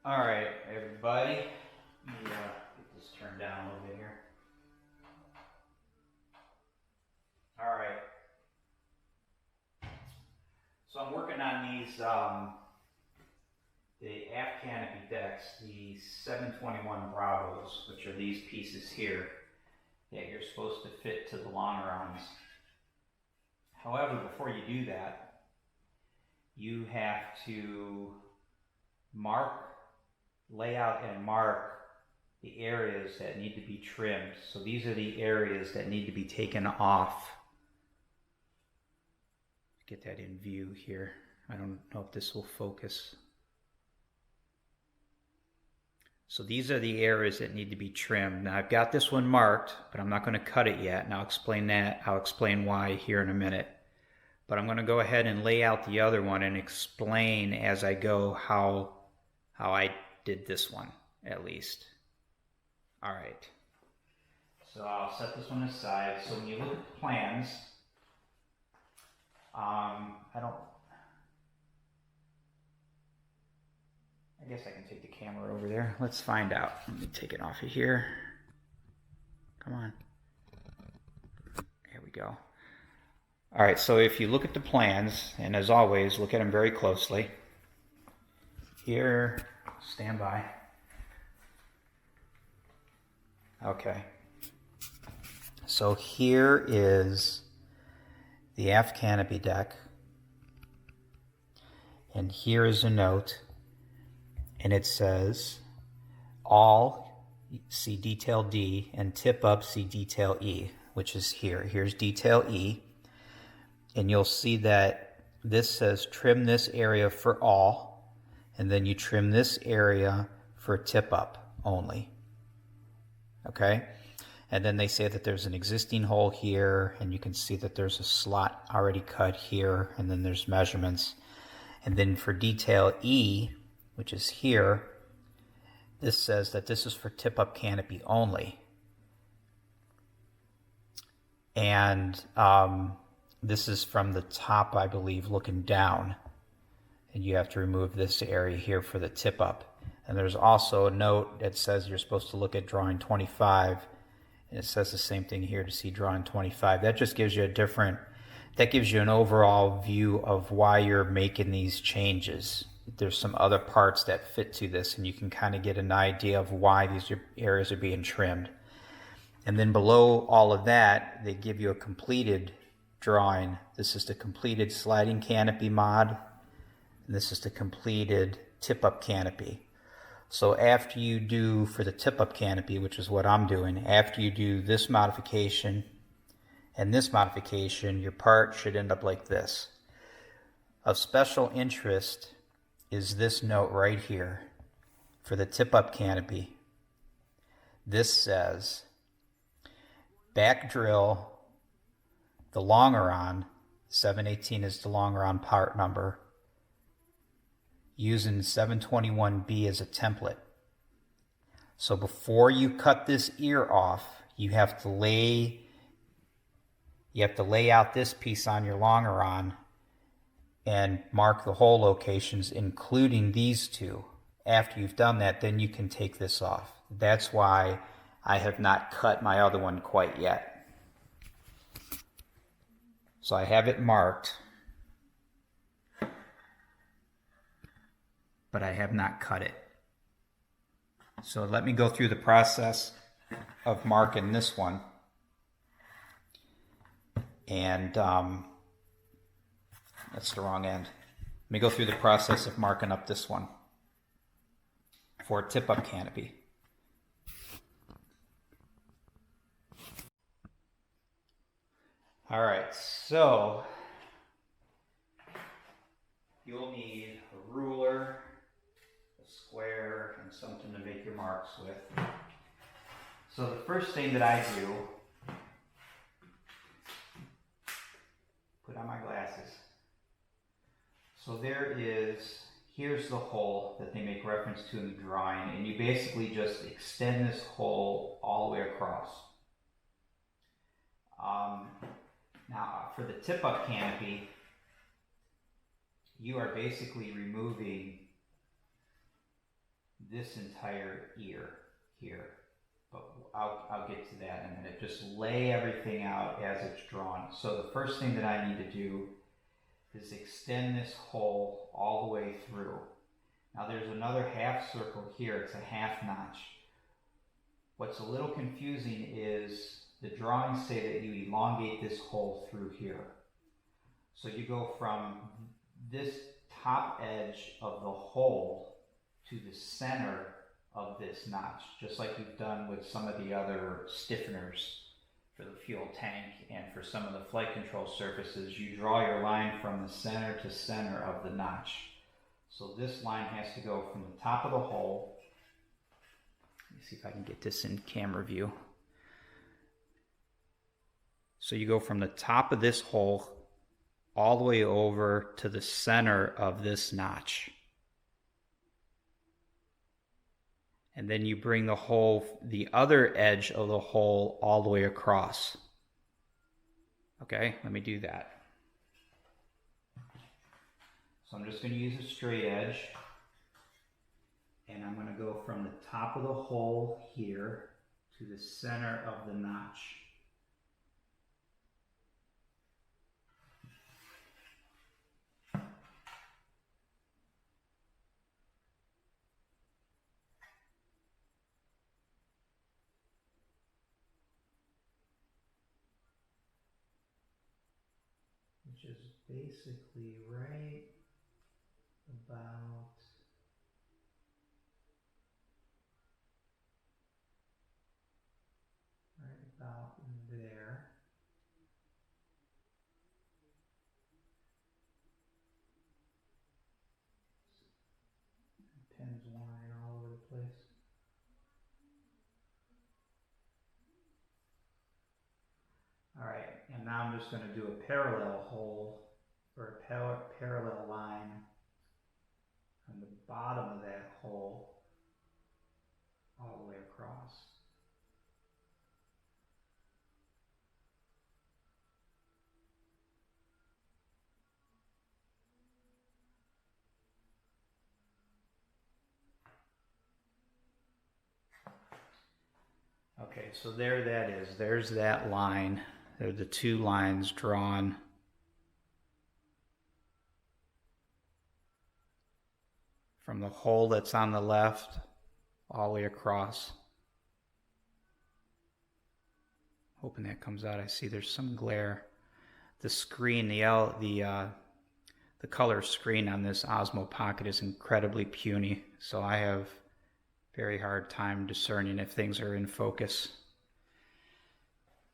All right, everybody. Let me get this turned down a little bit here. All right. So I'm working on these, the aft canopy decks, the 721 Bravos, which are these pieces here that you're supposed to fit to the longerons. However, before you do that, you have to lay out and mark the areas that need to be trimmed. So these are the areas that need to be taken off. Get that in view here. I don't know if this will focus. So these are the areas that need to be trimmed. Now I've got this one marked, but I'm not going to cut it yet, and I'll explain that. I'll explain why here in a minute. But I'm going to go ahead and lay out the other one and explain as I go how I did this one, at least. All right. So I'll set this one aside. So when you look at the plans, I guess I can take the camera over there. Let's find out. Let me take it off of here. Come on. There we go. All right, so if you look at the plans, and as always, look at them very closely. Here, stand by. Okay. So here is the aft canopy deck. And here is a note. And it says, all, see detail D, and tip up, see detail E, which is here. Here's detail E. And you'll see that this says trim this area for all, and then you trim this area for tip up only. Okay? And then they say that there's an existing hole here, and you can see that there's a slot already cut here, and then there's measurements. And then for detail E, which is here, this says that this is for tip-up canopy only. And this is from the top, I believe, looking down. And you have to remove this area here for the tip-up. And there's also a note that says you're supposed to look at drawing 25. And it says the same thing here to see drawing 25. That just gives you that gives you an overall view of why you're making these changes. There's some other parts that fit to this, and you can kind of get an idea of why these areas are being trimmed. And then below all of that, they give you a completed drawing. This is the completed sliding canopy mod, and this is the completed tip-up canopy. So after you do, for the tip-up canopy, which is what I'm doing, after you do this modification and this modification, your part should end up like this. Of special interest is this note right here for the tip-up canopy. This says, back drill the longeron, 718 is the longeron part number, using 721B as a template. So before you cut this ear off, you have to lay out this piece on your longeron and mark the hole locations, including these two. After you've done that, then you can take this off. That's why I have not cut my other one quite yet. So I have it marked, but I have not cut it. So let me go through the process of marking this one. And that's the wrong end. Let me go through the process of marking up this one for a tip-up canopy. All right, so you'll need a ruler, a square, and something to make your marks with. So the first thing that I do, put on my glasses. So here's the hole that they make reference to in the drawing, and you basically just extend this hole all the way across. Now, for the tip-up canopy, you are basically removing this entire ear here. But I'll get to that in a minute. Just lay everything out as it's drawn. So the first thing that I need to do is extend this hole all the way through. Now there's another half circle here. It's a half notch. What's a little confusing is the drawings say that you elongate this hole through here. So you go from this top edge of the hole to the center of this notch, just like you've done with some of the other stiffeners for the fuel tank and for some of the flight control surfaces. You draw your line from the center to center of the notch. So this line has to go from the top of the hole. Let me see if I can get this in camera view. So you go from the top of this hole all the way over to the center of this notch. And then you bring the hole, the other edge of the hole, all the way across. Okay, let me do that. So I'm just going to use a straight edge. And I'm going to go from the top of the hole here to the center of the notch. Which is basically right about there. Pens lying all over the place. All right, and now I'm just going to do a parallel hole, or a parallel line from the bottom of that hole all the way across. Okay, so there that is. There's that line. There are the two lines drawn. From the hole that's on the left all the way across. Hoping that comes out. I see there's some glare. The screen, the color screen on this Osmo Pocket is incredibly puny, so I have very hard time discerning if things are in focus.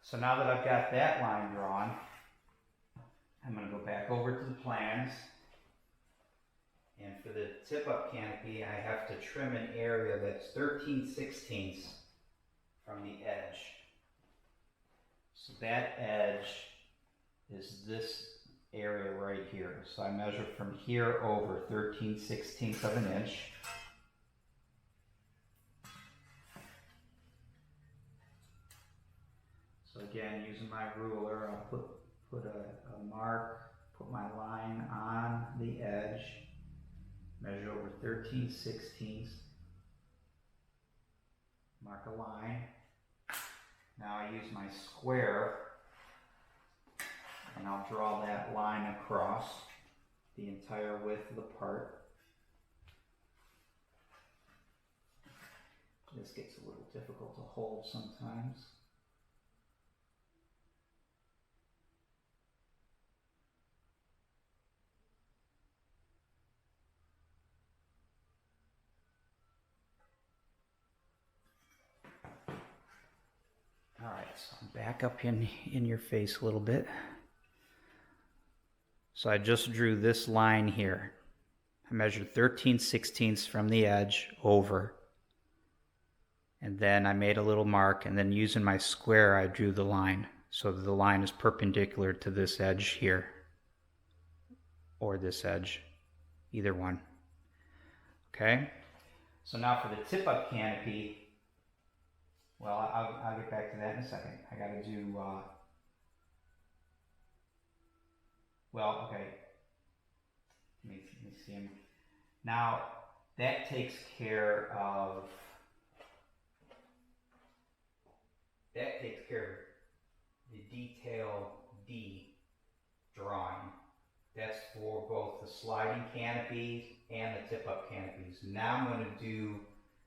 So now that I've got that line drawn, I'm going to go back over to the plans. And for the tip-up canopy, I have to trim an area that's 13/16 from the edge. So that edge is this area right here. So I measure from here over 13/16 of an inch. So again, using my ruler, I'll put a mark, put my line on the edge, measure over 13/16, mark a line. Now I use my square, and I'll draw that line across the entire width of the part. This gets a little difficult to hold sometimes. All right, so I'm back up in your face a little bit. So I just drew this line here. I measured 13/16 from the edge over. And then I made a little mark, and then using my square, I drew the line. So the line is perpendicular to this edge here. Or this edge, either one. Okay? So now for the tip-up canopy, well, I'll get back to that in a second. I got to do, well, okay. Let me see him. Now, that takes care of the detail D drawing. That's for both the sliding canopies and the tip-up canopies. Now I'm going to do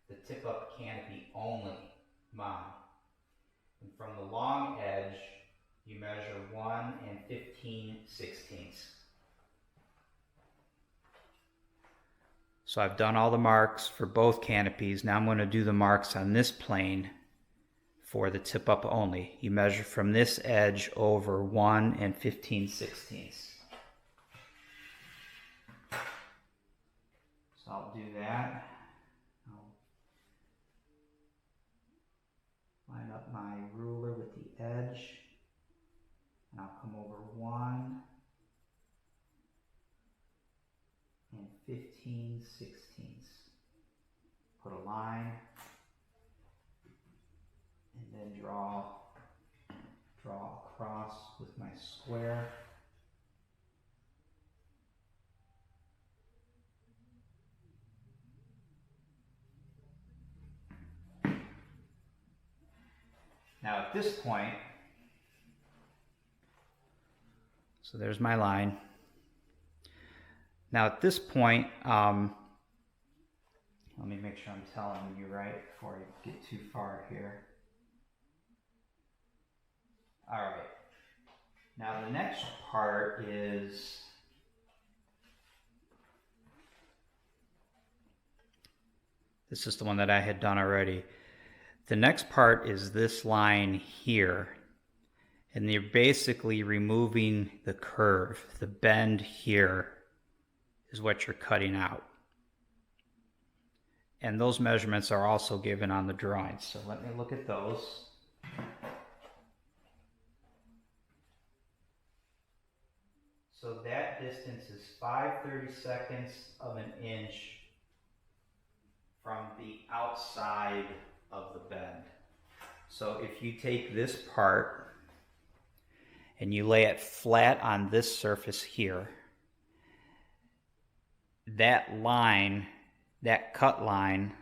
the tip-up canopy only mod. And from the long edge, you measure 1 15/16. So I've done all the marks for both canopies. Now I'm going to do the marks on this plane for the tip-up only. You measure from this edge over 1 15/16. So I'll do that. I'll line up my ruler with the edge, and I'll come over 1 15/16. Put a line, and then draw across with my square. Now at this point, so there's my line. Now at this point, let me make sure I'm telling you right before I get too far here. All right. Now the next part is this is the one that I had done already. The next part is this line here. And you're basically removing the curve. The bend here is what you're cutting out. And those measurements are also given on the drawings. So let me look at those. So that distance is 5/32 of an inch from the outside of the bend. So if you take this part and you lay it flat on this surface here, that line, that cut line,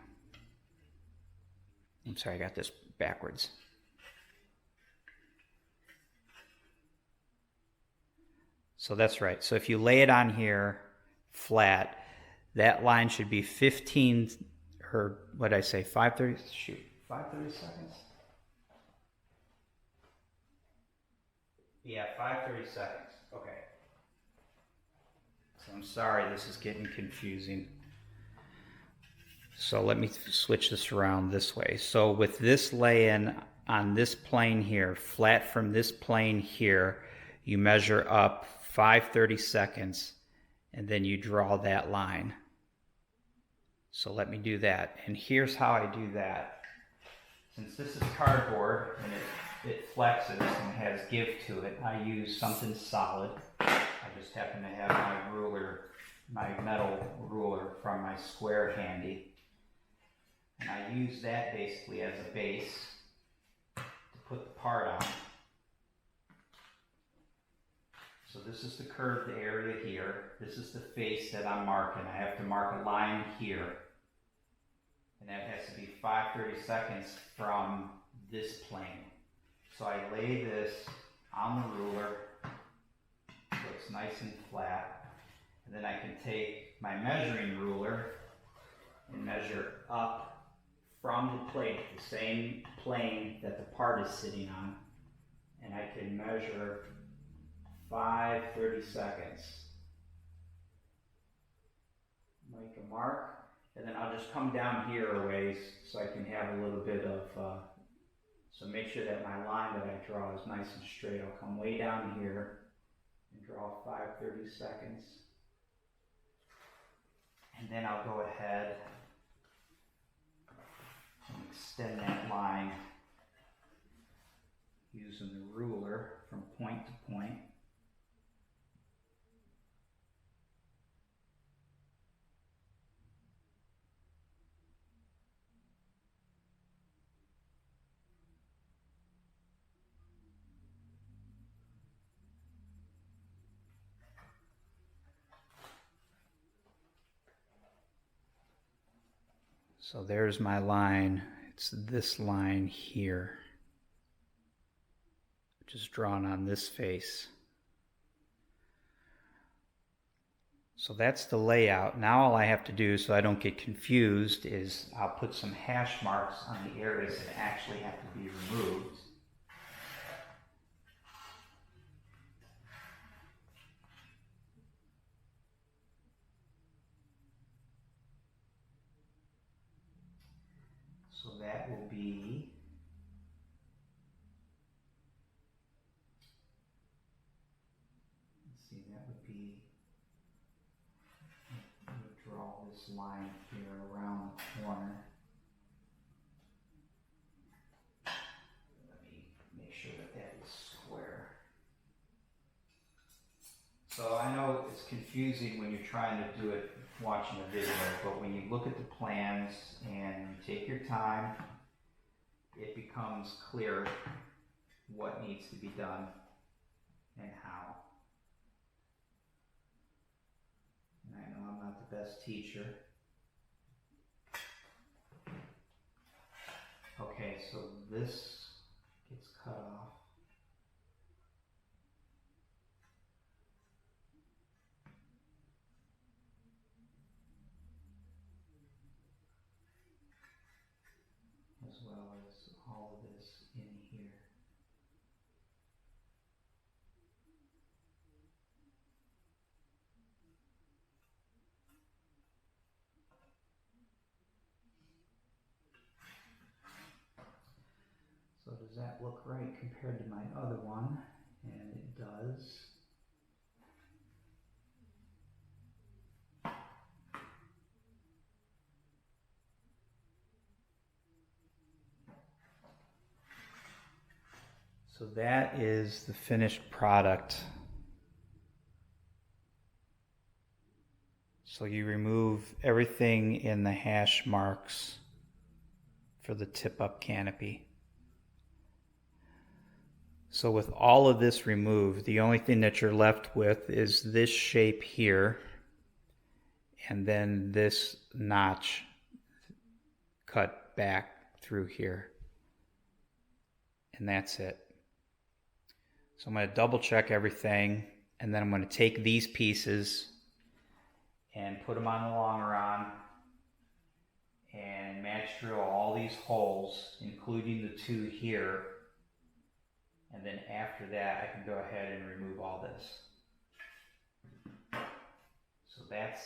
I'm sorry, I got this backwards. So that's right. So if you lay it on here flat, that line should be 15, or what did I say, 5/32? Yeah, 5/32. Okay. So I'm sorry, this is getting confusing. So let me switch this around this way. So with this lay-in on this plane here, flat from this plane here, you measure up 5/32, and then you draw that line. So let me do that. And here's how I do that. Since this is cardboard and it flexes and has give to it, I use something solid. I just happen to have my ruler, my metal ruler from my square handy. And I use that basically as a base to put the part on. So this is the curved area here. This is the face that I'm marking. I have to mark a line here. And that has to be 5/32 from this plane. So I lay this on the ruler so it's nice and flat. And then I can take my measuring ruler and measure up from the plate, the same plane that the part is sitting on. And I can measure 5/32. Make a mark, and then I'll just come down here a ways so I can have a little bit of, so make sure that my line that I draw is nice and straight. I'll come way down here and draw 5/32. And then I'll go ahead and extend that line using the ruler from point to point. So there's my line. It's this line here, which is drawn on this face. So that's the layout. Now all I have to do, so I don't get confused, is I'll put some hash marks on the areas that actually have to be removed. So that will be that would be, I'm going to draw this line here around the corner. Let me make sure that that is square. So I know it's confusing when you're trying to do it watching a video, but when you look at the plans and you take your time, it becomes clear what needs to be done and how. And I know I'm not the best teacher. Okay, so this gets cut off. As well as all of this in here. So does that look right compared to my other one? And it does. So that is the finished product. So you remove everything in the hash marks for the tip-up canopy. So with all of this removed, the only thing that you're left with is this shape here, and then this notch cut back through here. And that's it. So I'm going to double check everything, and then I'm going to take these pieces and put them on the longeron and match drill all these holes, including the two here. And then after that, I can go ahead and remove all this. So that's